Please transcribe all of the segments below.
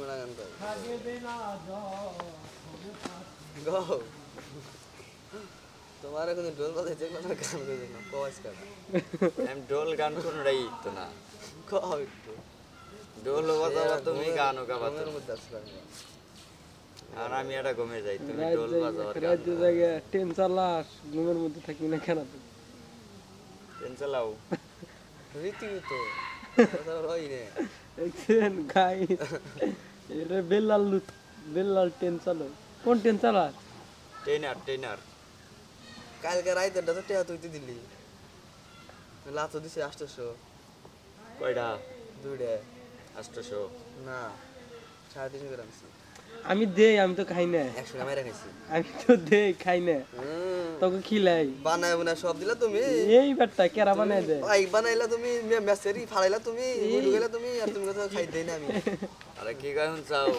না গান গো তোমার কোনো ঢোল বাজাইতে কোনো গান গাইতে না কস কাটা আমি ঢোল গান কোনটাই তো না কও একটু ঢোল বাজাবা তুমি গানও গাবা ঘুমের মধ্যে আসলাম আর আমি এটা ঘুমে যাই তুমি ঢোল বাজাও আর গান রাজ্য জায়গায় ট্রেন চালাস ঘুমের মধ্যে থাকি না কেন তুই? ট্রেন চালাও রীতিমতো কথা রই নে দেখছেন গাইস এটা বেল্লাল ট্রেন চালো কোন ট্রেন চালাস ট্রেনার কালকে রাইতে তো টেয়া তুই দিলি লাতো দিছে 800 কয়টা দুইটা 800 না 350 গ্রাম ছিল আমি দেই আমি তো খাই না 100 গ্রাম মেরে খাইছি আমি তো দেই খাই না তোকে খিলাই বানায় বানায় সব দিলা তুমি এই ব্যাটটা কেরা বানাই দে ভাই বানাইলা তুমি মেসেরি ফাড়াইলা তুমি গুডু গেলা তুমি আর তুমি কথা খাই দেই না আমি আরে কি গান চাও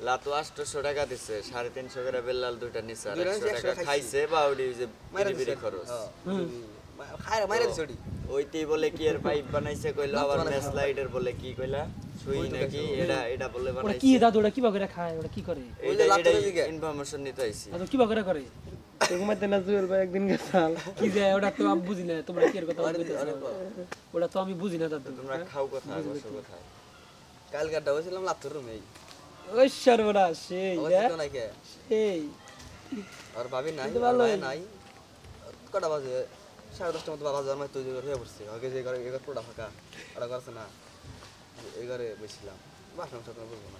লাতো 800 টাকা দিছে 350 করে বেল্লাল দুইটা নিছে আর 100 টাকা খাইছে বাউডি যে বিড়ি খরচ খায় মাইরা দিছড়ি ওইতেই বলে কি এর পাইপ বানাইছে কইলো আবার ম্যাচ লাইটের বলে কি কইলা সুই নাকি এটা বলে ওরা বানাইছে কি দাদু ওরা কিভাবে করে খায় ওরা কি করে ওই যে লাতের দিকে ইনফরমেশন নিতে আইছি দাদু কিভাবে করে করে তোকে মাইতে না জুয়েল ভাই একদিন গেছাল কি যে ওটা তো আমি বুঝি না তোমরা কি এর কথা বলতেছো ওটা তো আমি বুঝি না দাদু তোমরা খাও কথা বসো কথা কালকাটা হইছিলাম লাতুর রুমেই ওই সর্বনাশ সেই অবস্থা নাই কে সেই আর ভাবি নাই কিন্তু ভালো ভাই নাই কটা বাজে 10:30টার মতো বাবা যাওয়ার মাই তুই হয়ে পড়ছি আগে যে ঘরে এগার পুরোটা ফাঁকা ওটা করছে না এই ঘরে বসছিলাম বাসন সাথে বলবো না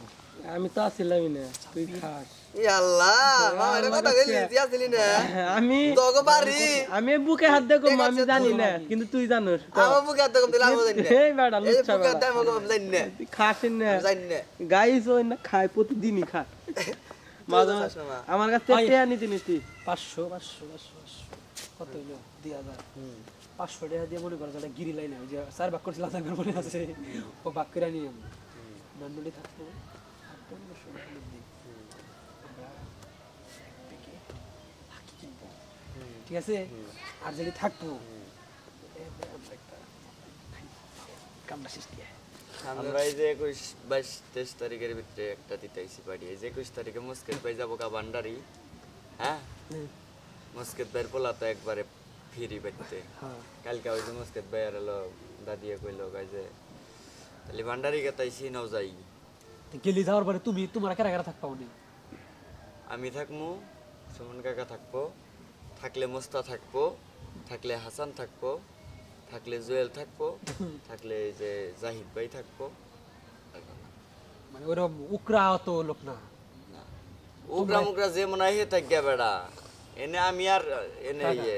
আমি তো আসিলামই না তুই খাস ই আল্লাহ মামা এটা কথা গেলি তুই আসলি না আমি তোকে পারি আমি বুকে হাত দেখো আমি জানি না কিন্তু তুই জানোস আমার বুকে হাত কম দিলে আমি জানি না এই বেটা এই লুচ্চা বুকে হাত বেটা আমি কম জানি না তুই খাস না জানি না গাইস ওই না খায় প্রতিদিনই খায় মাঝে খাস না, মা। আমার কাছ থেকে টেয়া নিতে নিতি 500 কত হইলো 2000 500 টাকা দিয়ে মনে করো যেটা গিরি লাইনে ওই যে 4 ভাগ করছিলাম তার মনে আছে ও ভাগ করে নিয়ে নন্ডলি থাকতো আর 1500 টাকা দিই আমরা থেকে থাকি কিনবো। ঠিক আছে আর যদি থাকবো আমরা একটা কামড়া শেষ দিয়ে আমরা এই যে 21 22 23 তারিখের ভিতরে একটা দিতে আইছি পাড়ি এই যে 21 তারিখে মুস্কেত ভাই যাবো কা ভান্ডারি হ্যাঁ মুস্কেত ভাইয়ের পোলা তো একবারে ফিরি বাইতে হ্যাঁ কালকে ওই যে মুস্কেত ভাই আর হলো দাদিয়ে কইলো গাই যে তাহলে ভান্ডারি কে তাইছি নাও যাই তো গেলি যাওয়ার পরে তুমি তোমার কারা কারা থাকবা উনি আমি থাকমু সুমন কাকা থাকবো থাকলে মুস্তা থাকবো থাকলে হাসান থাকবো থাকলে জুয়েল থাকবো থাকলে এই যে জাহিদ ভাই থাকবো মানে ওরকম উকরা তো লোক না উগরা মুগরা যে মনে হয় থাকে বেড়া এনে আমি আর এনে ইয়ে